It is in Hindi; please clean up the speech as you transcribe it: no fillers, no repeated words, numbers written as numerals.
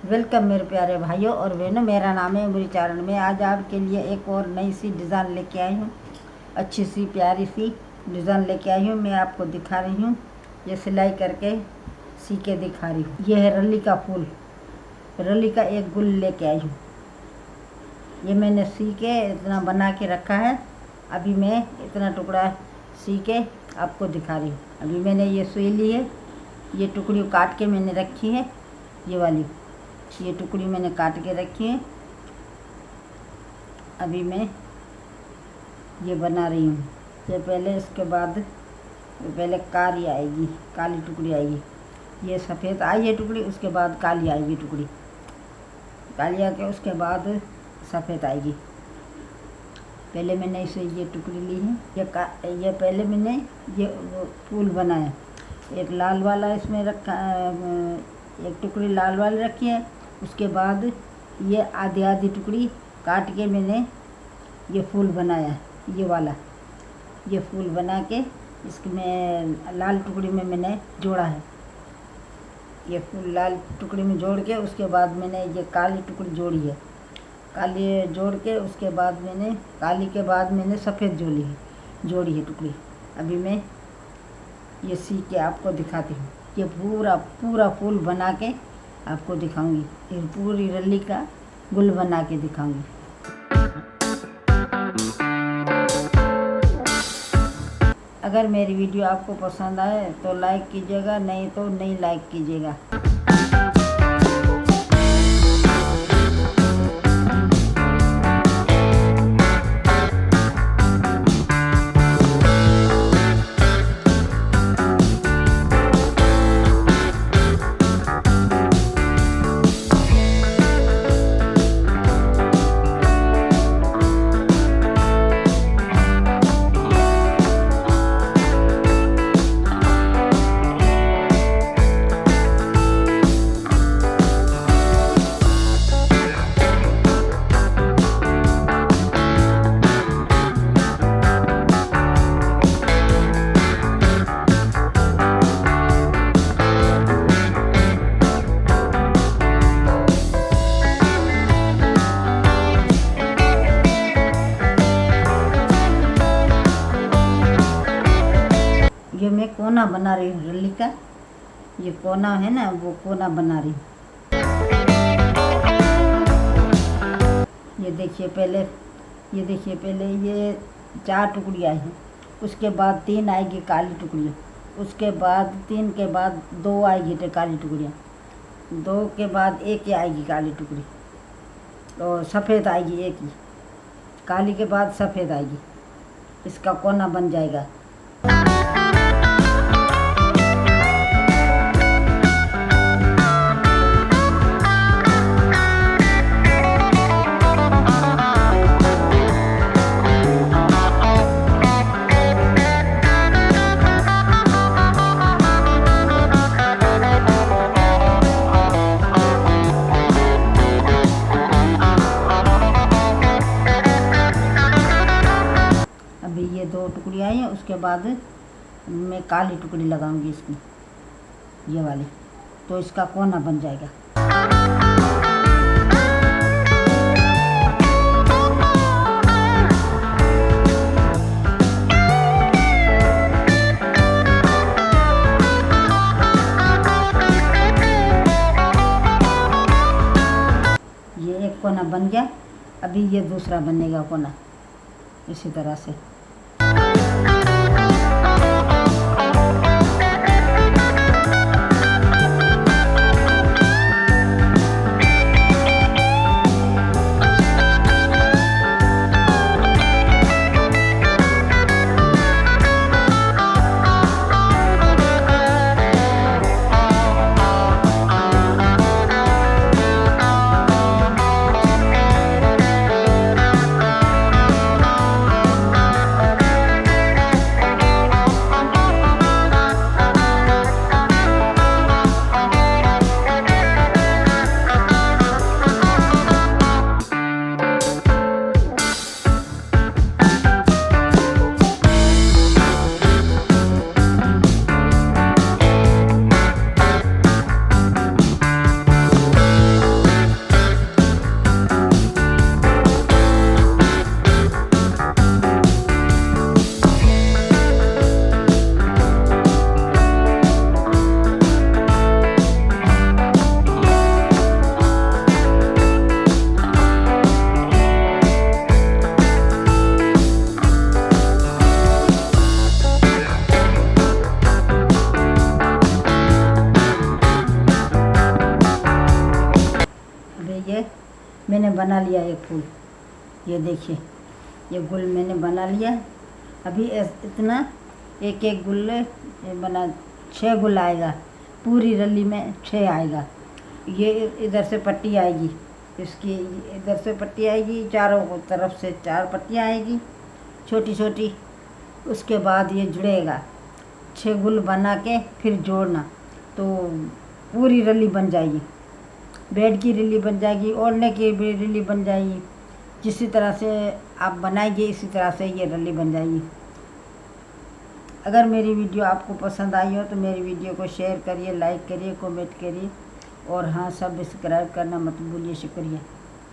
वेलकम मेरे प्यारे भाइयों और बहनों, मेरा नाम है उमरी चारण। मैं आज आपके लिए एक और नई सी डिज़ाइन लेके आई हूँ। अच्छी सी प्यारी सी डिज़ाइन लेके आई हूँ। मैं आपको दिखा रही हूँ, ये सिलाई करके सी के दिखा रही हूँ। ये है रली का फूल, रली का एक गुल लेके आई हूँ। ये मैंने सी के इतना बना के रखा है। अभी मैं इतना टुकड़ा सी के आपको दिखा रही हूँ। अभी मैंने ये सुई ली है, ये टुकड़ी काट के मैंने रखी है। ये वाली ये टुकड़ी मैंने काट के रखी है। अभी मैं ये बना रही हूँ। ये पहले इसके बाद पहले काली आएगी, काली टुकड़ी आएगी। ये सफ़ेद आई है टुकड़ी, उसके बाद काली आएगी टुकड़ी, काली आके उसके बाद सफ़ेद आएगी। पहले मैंने इसे ये टुकड़ी ली है। ये पहले मैंने ये फूल बनाया। एक लाल वाला इसमें रखा, एक टुकड़ी लाल वाली रखी है। उसके बाद ये आधी आधी टुकड़ी काट के मैंने ये फूल बनाया। ये वाला ये फूल बना के इसमें लाल टुकड़ी में मैंने जोड़ा है। ये फूल लाल टुकड़ी में जोड़ के उसके बाद मैंने ये काली टुकड़ी जोड़ी है। काली जोड़ के उसके बाद मैंने काली के बाद मैंने सफ़ेद जोड़ी है टुकड़ी। अभी मैं ये सी के आपको दिखाती हूँ। ये पूरा फूल बना के आपको दिखाऊंगी। फिर पूरी रली का गुल बना के दिखाऊंगी। अगर मेरी वीडियो आपको पसंद आए तो लाइक कीजिएगा, नहीं तो नहीं लाइक कीजिएगा। ये मैं कोना बना रही हूँ रली का। ये कोना है ना, वो कोना बना रही हूँ। ये देखिए पहले ये 4 टुकड़ी आई हैं। उसके बाद 3 आएगी काली टुकड़ियाँ। उसके बाद 3 के बाद 2 आएगी काली टुकड़ियाँ। 2 के बाद 1 ही आएगी काली टुकड़ी, और सफ़ेद आएगी 1 ही। काली के बाद सफ़ेद आएगी। इसका कोना बन जाएगा। अभी ये 2 टुकड़ी आई हैं। उसके बाद मैं काली टुकड़ी लगाऊंगी इसमें, ये वाली, तो इसका कोना बन जाएगा। ये एक कोना बन गया। अभी ये दूसरा बनेगा कोना इसी तरह से। ये मैंने बना लिया एक फूल। ये देखिए, ये गुल मैंने बना लिया। अभी इतना एक एक गुल बना 6 गुल आएगा, पूरी रली में 6 आएगा। ये इधर से पट्टी आएगी, इसकी इधर से पट्टी आएगी, चारों तरफ से 4 पट्टियाँ आएगी छोटी छोटी। उसके बाद ये जुड़ेगा, 6 गुल बना के फिर जोड़ना, तो पूरी रली बन जाएगी। बेड की रली बन जाएगी, ओढ़ने की भी रली बन जाएगी। जिस तरह से आप बनाएंगे इसी तरह से ये रली बन जाएगी। अगर मेरी वीडियो आपको पसंद आई हो तो मेरी वीडियो को शेयर करिए, लाइक करिए, कमेंट करिए और हाँ, सब्सक्राइब करना मत भूलिए। शुक्रिया।